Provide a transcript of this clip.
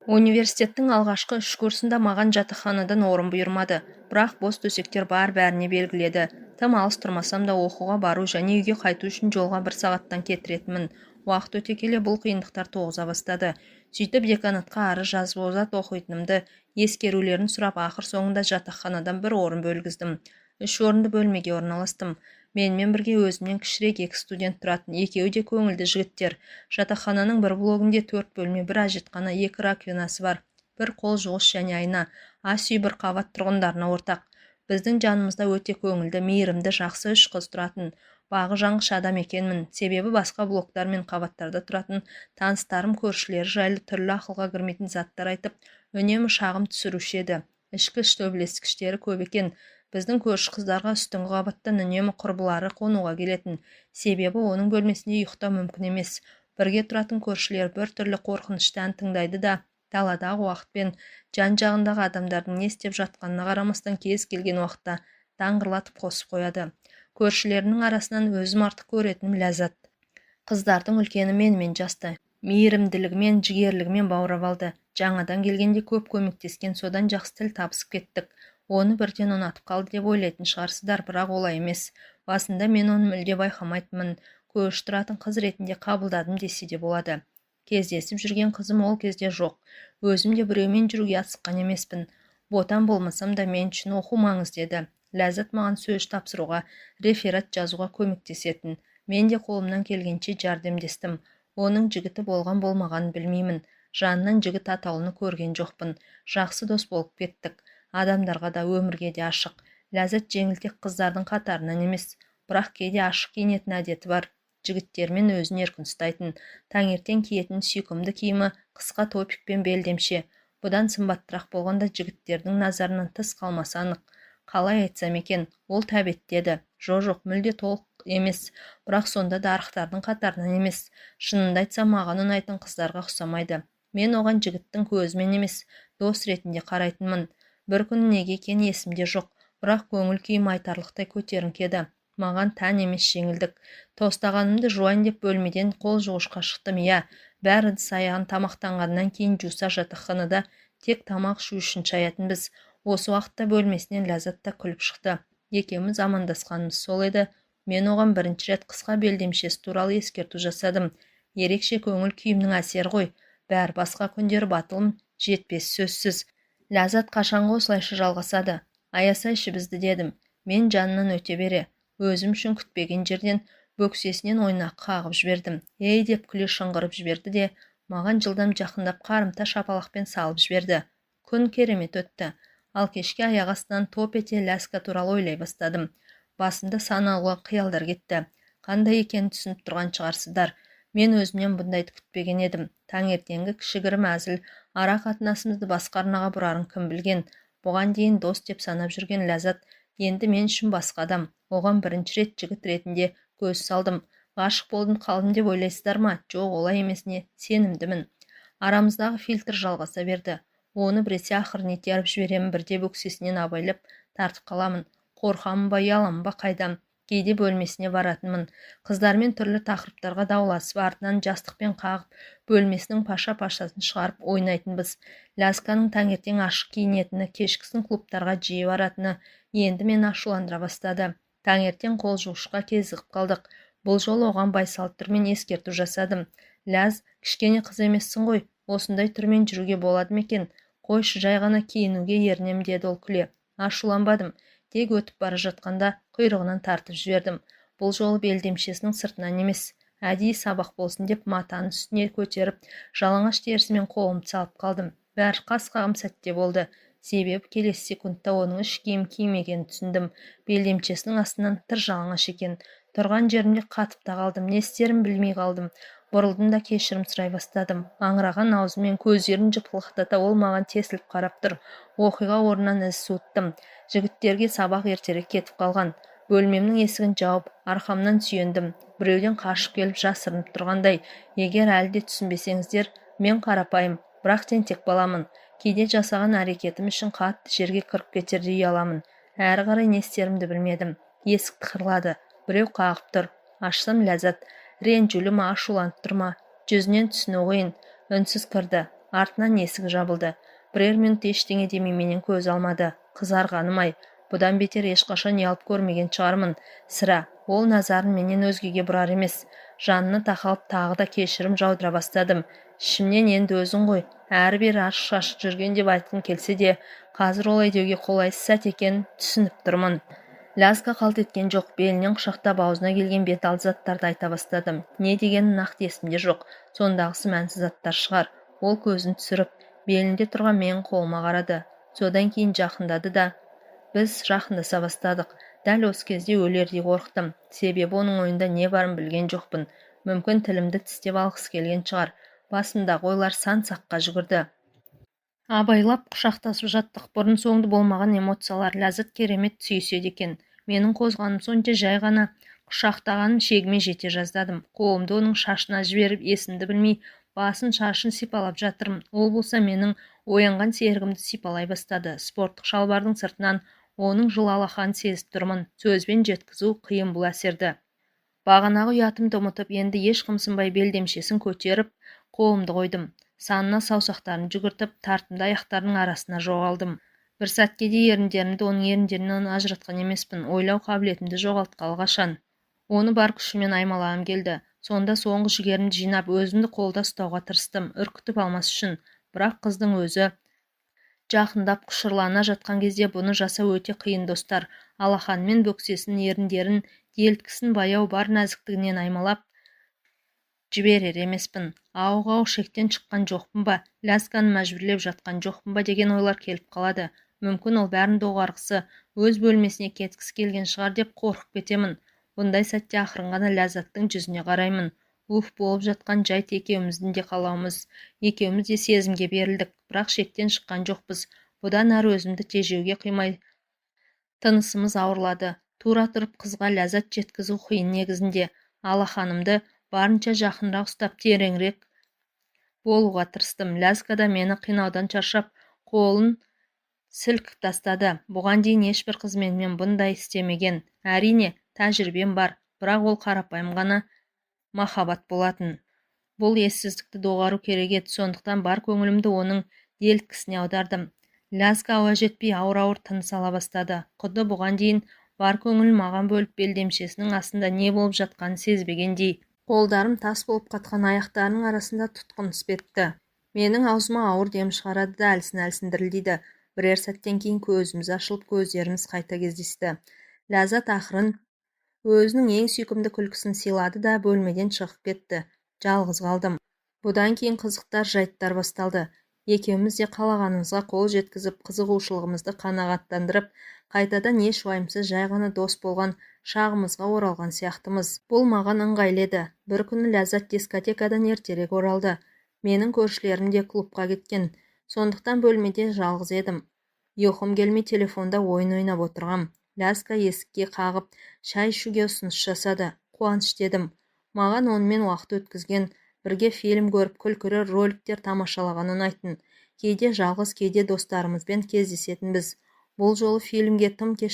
Университеттің алғашқы 3 курсында маған жатақханадан орын бұйырмады, бірақ бос төсектер бар бәріне белгіледі. Тым алыс тұрмасам да оқуға бару және үйге қайту үшін жолға 1 сағаттан кетіретінмін. Уақыт өте келе бұл қиындықтар туғыза бастады. Сөйтіп деканатқа арыз жазып озат оқитынымды ескерулерін сұрап, ақыр соңында жатақханадан 1 орын бөлгіздім. 3 орынды бөлмеге орналастым. Менімен бірге өзімнен кішірек 2 студент тұратын, екеуі де көңілді жігіттер. Жатақхананың бір блогінде 4 бөлме, 1 әжетхана, 2 раковинасы бар, 1 қол жуғыш және айна. Ас үй 1 қабат тұрғындарына ортақ. Біздің жанымызда өте көңілді, мейірімді, жақсы 3 қыз тұратын. Бағы жанғыш адам екенмін. Себебі басқа блоктар мен қабаттарда тұратын таныстарым көршілері жайлы түрлі ақылға кірмейтін заттар айтып, үнемі шағым түсіруші еді. Ішкі төбелескіштері көп екен. Біздің көрші қыздарға үстіңгі қабаттан үнемі құрбылары қонуға келетін. Себебі оның бөлмесінде ұйықтау мүмкін емес. Бірге тұратын көршілер бір түрлі қорқынышты ән тыңдайды да, даладағы уақытпен жан-жағындағы адамдардың не істеп жатқанына қарамастан кез келген уақытта даңғырлатып қосып қояды. Көршілерінің арасынан өзім артық көретінім ләззат. Қыздардың үлкені менімен жасты. Мейірімділігімен, жігерлігімен баурап алды. Жаңадан келгенде көп көмектескен, содан жақсы тіл табысып кеттік. Оны бірден ұнатып қалды деп ойлайтын шығарсыздар, бірақ олай емес. Басында мен оны мүлде байқамайтынмын. Көрші тұратын қыз ретінде қабылдадым десе де болады. Кездесіп жүрген қызым ол кезде жоқ. Өзім де біреумен жүруге асыққан емеспін. Ботан болмасам да мен үшін оқу маңызды еді. Ләззат маған сөз тапсыруға, реферат жазуға көмектесетін. Мен де қолымнан келгенше жәрдемдестім. Оның жігіті болған-болмағанын білмеймін. Жанынан жігіт атаулыны көрген жоқпын. Жақсы дос болып кеттік. Адамдарға да өмірге де ашық. Ләззат жеңілтек қыздардың қатарынан емес, бірақ кейде ашық киінетін әдеті бар. Жігіттермен өзін еркін ұстайтын. Таңертең киетін сүйкімді киімі қысқа топик пен белдемше. Бұдан сымбаттырақ болғанда жігіттердің назарынан тыс қалмасы анық. Қалай айтсам екен, ол тәбеттеді. Жоқ, мүлде толық емес, бірақ сонда да арықтардың қатарынан емес. Шынымды айтсам, маған ұнайтын қыздарға ұқсамайды. Мен оған жігіттің көзімен емес, дос ретінде қарайтынмын. Бір күні неге екені есімде жоқ, бірақ көңіл күйім айтарлықтай көтеріңкі еді. Маған тән емес жеңілдік. Тостағанымды жуайын деп бөлмеден қол жуғышқа шықтым. Бәрі аяғын тамақтанғаннан кейін жуса жатақханада тек тамақ ішу үшін шаятынбыз. Осы уақытта бөлмесінен Ләззат та күліп шықты. Екеуміз амандасқанымыз сол еді. Мен оған бірінші рет қысқа белдемшесі туралы ескерту жасадым. Ерекше көңіл күйімнің әсері ғой. Бәрі басқа күндері батылым жетпес сөзсіз. Ләззат қашанғы осылайша жалғасады? Аясайшы бізді дедім. Мен жанынан өте бере. Өзім үшін күтпеген жерден бөксесінен ойнақ қағып жібердім. Ей деп күле шыңғырып жіберді де, маған жылдам жақындап қарымта шапалақпен салып жіберді. Күн керемет өтті. Ал кешке аяқ астынан топ ете Ляска туралы ойлай бастадым. Басымда сан алуан қиялдар кетті. Қандай екенін түсініп тұрған шығарсыздар. Мен өзімнен бұндайды күтпеген едім. Таңертеңгі кішігірім әзіл ара қатынасымызды басқа арнаға бұрарын кім білген. Бұған дейін дос деп санап жүрген Ләззат енді мен үшін басқа адам. Оған бірінші рет жігіт ретінде көз салдым. Ғашық болдым қалдым деп ойлайсыздар ма? Жоқ, олай емесіне сенімдімін. Арамыздағы фильтр жалғаса берді. Оны біресе ақырын итеріп жіберемін, бірде бөксесінен абайлап тартып қаламын. Қорқамын ба, ұяламын ба, қайдам. Кейде бөлмесіне баратынмын. Қыздармен түрлі тақырыптарға дауласып, артынан жастықпен қағып, бөлмесінің паша-пашасын шығарып ойнайтынбыз. Лясканың таңертең ашық киінетіні, кешкісін клубтарға жиі баратыны енді мен ашуландыра бастады. Таңертең қол жуғышқа кезігіп қалдық. Бұл жолы оған байсалды түрмен ескерту жасадым. Ләз, кішкене қыз емессің ғой, осындай түрмен жүруге болады ма екен? Қойшы, жай ғана киінуге ерінем деді ол күле. Ашуланбадым. Тек өтіп бара жатқанда құйрығынан тартып жібердім. Бұл жолы белдемшесінің сыртынан емес, әдейі сабақ болсын деп матаны үстіне көтеріп, жалаңаш терісімен қолымды салып қалдым. Бәрі қас қағым сәтте болды. Себебі келесі секундта оның іш киім кимегенін түсіндім. Белдемшесінің астынан тыр жалаңаш екен. Тұрған жерімде қатып та қалдым. Не істерін білмей қалдым. Бұрылдым да кешірім сұрай бастадым. Аңыраған аузымен көздерін жыпылықтата ол маған тесіліп қарап тұр. Оқиға орнынан із суыттым. Жігіттерге сабақ ертерек кетіп қалған. Бөлмемнің есігін жауып, арқамнан сүйендім. Біреуден қашып келіп жасырынып тұрғандай. Егер әлі де түсінбесеңіздер, мен қарапайым, бірақ тентек баламын. Кейде жасаған әрекетім үшін қатты жерге кіріп кетерде ұяламын. Әрі қарай не істерімді білмедім. Есік тықырлады. Біреу қағып тұр. Ашсам Ләззат. Ренжулі ма, ашуланып тұр ма? Жүзінен түсіну қиын. Үнсіз кірді. Артынан есік жабылды. Бірер минут ештеңе демей менен көз алмады. Қызарғаным-ай, бұдан бетер ешқашан ұялып көрмеген шығармын. Сірә, ол назарын менен өзгеге бұрар емес. Жанына тақалып тағы да кешірім жаудыра бастадым. Ішімнен енді өзің ғой, әрі-бері ашық-шашық жүрген деп айтқым келсе де, қазір олай деуге қолайсыз сәт екенін түсініп тұрмын. Лязга қалт еткен жоқ, белінен құшақтап аузына келген беталды заттарды айта бастадым. Не дегені нақты есімде жоқ, сондағысы мәнсіз заттар шығар. Ол көзін түсіріп, белінде тұрған менің қолыма қарады. Содан кейін жақындады да біз жақындаса бастадық. Дәл осы кезде өлердей қорықтым. Себебі оның ойында не барын білген жоқпын. Мүмкін тілімді тістеп алғысы келген шығар. Басымдағы ойлар сан-саққа жүгірді. Абайлап құшақтасып жаттық. Бұрын соңды болмаған эмоциялар, ләззат керемет сүйіседі екен. Менің қозғаным сонша жай ғана құшақтағаным шегіме жете жаздадым. Қолымды оның шашына жіберіп, есімді білмей, басын шашын сипалап жатырмын. Ол болса менің оянған серігімді сипалай бастады. Спорттық шалбардың сыртынан оның жыл алақанын сезіп тұрмын. Сөзбен жеткізу қиын бұл әсерді. Бағанағы ұятымды ұмытып, енді еш қымсынбай белдемшесін көтеріп, қолымды қойдым. Санына саусақтарын жүгіртіп, тартымды аяқтарының арасына жоғалдым. Бір сәтке де еріндерімді оның еріндерінен ажыратқан емеспін. Ойлау қабілетімді жоғалтқалы қашан. Оны бар күшімен аймалағым келді. Сонда соңғы жігерімді жинап, өзімді қолда ұстауға тырыстым, үркітіп алмас үшін. Бірақ қыздың өзі жақындап құшырлана жатқан кезде бұны жасау өте қиын, достар. Алақанымен бөксесін, еріндерін, делткісін баяу бар нәзіктігінен аймалап жіберер емеспін. Ау-ау шектен шыққан жоқпын ба, Лязганы мәжбүрлеп жатқан жоқпын ба деген ойлар келіп қалады. Мүмкін ол бәрін доғарғысы, өз бөлмесіне кеткісі келген шығар деп қорқып кетемін. Бұндай сәтте ақырын ғана Ләззаттың жүзіне қараймын. Болып жатқан жайт екеуміздің де қалауымыз. Екеуміз де сезімге берілдік, бірақ шектен шыққан жоқпыз. Бұдан әрі өзімді тежеуге қимай, тынысымыз ауырлады. Тура тұрып қызға ләззат жеткізу қиын негізінде. Алақанымды барынша жақынырақ ұстап, тереңірек болуға тырыстым. Лязга да мені қинаудан шаршап, қолын сілкіп тастады. Бұған дейін ешбір қыз менімен бұндай істемеген. Әрине, тәжірибем бар, бірақ ол қарапайым ғана махаббат болатын. Бұл ессіздікті доғару керек еді, сондықтан бар көңілімді оның делткісіне аудардым. Лязга ауа жетпей ауыр-ауыр тыныс ала бастады. Құдды бұған дейін бар көңілін маған бөліп, белдемшесінің астында не болып жатқанын сезбегендей. Қолдарым тас болып қатқан аяқтарының арасында тұтқын іспетті. Менің аузыма ауыр дем шығарады да әлсін-әлсін дірілдейді. Бірер сәттен кейін көзіміз ашылып, көздеріміз қайта кездесті. Ләззат ақырын өзінің ең сүйкімді күлкісін сыйлады да бөлмеден шығып кетті. Жалғыз қалдым. Бұдан кейін қызықтар, жайттар басталды. Екеуміз де қалағанымызға қол жеткізіп, қызығушылығымызды қанағаттандырып, қайтадан еш уайымсыз жай ғана дос болған шағымызға оралған сияқтымыз. Бұл маған ыңғайлы еді. Бір күні Ләззат дискотекадан ертерек оралды. Менің көршілерім де клубқа кеткен. Сондықтан бөлмеде жалғыз едім. Ұйқым келмей телефонда ойын ойнап отырғам. Лязга есікке қағып, шай ішуге ұсыныс жасады. Қуаныш дедім. Маған онымен уақыт өткізген, бірге фильм көріп, күлкілі роликтер тамашалаған ұнайтын. Кейде жалғыз, кейде достарымызбен кездесетінбіз. Бұл жолы фильмге тым кеш